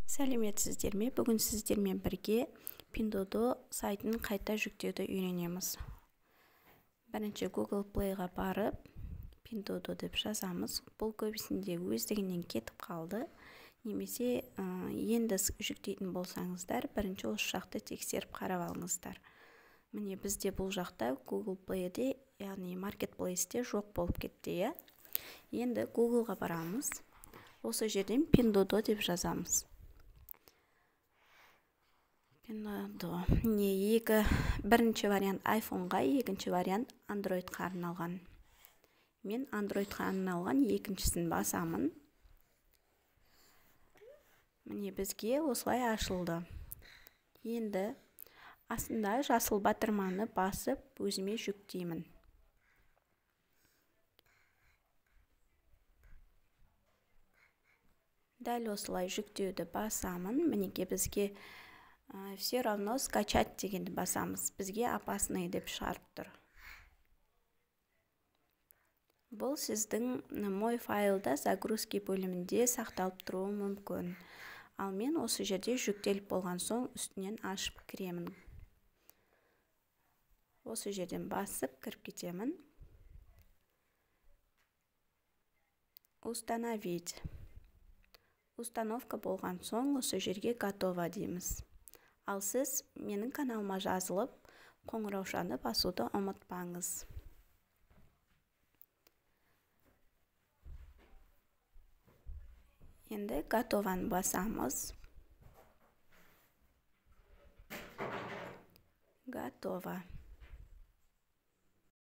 Сәлеметсіздер ме? Бүгін сіздермен бірге Pinduoduo сайтын қайта жүктеуді үйренеміз. Бірінші Google Play-ға барып, Pinduoduo деп жазамыз. Бұл көбісінде өздігінен кетіп қалды. Немесе енді жүктейтін болсаңыздар, бірінші осы жақты тексеріп қарап алыңыздар. Міне бізде бұл жақта Google Play-де, яғни Marketplace-те жоқ болып кетті. Енді Google-ға барамыз. Осы жерден Pinduoduo деп жазамыз. Бірінші вариант iPhone-ға, екінші вариант Android-қа арналған. Мен Android-қа арналған екіншісін басамын. Міне бізге осылай ашылды. Енді астында жасыл батырманы басып, өзіме жүктеймін. Дәл осылай жүктеуді басамын. Мінеке бізге все равно скачать дегенді басамыз. Бізге опасный деп шығарып тұр. Бұл сіздің мой файлда загрузки бөлімінде сақталып тұруы мүмкін. Ал мен осы жерде жүктеліп болған соң үстінен ашып кіремін. Осы жерден басып кіріп кетемін. Установить. Установка болған соң осы жерге готово дейміз. Ал сіз менің каналыма жазылып, қоңыраушаны басуды ұмытпаңыз. Енді готованы басамыз. Готово.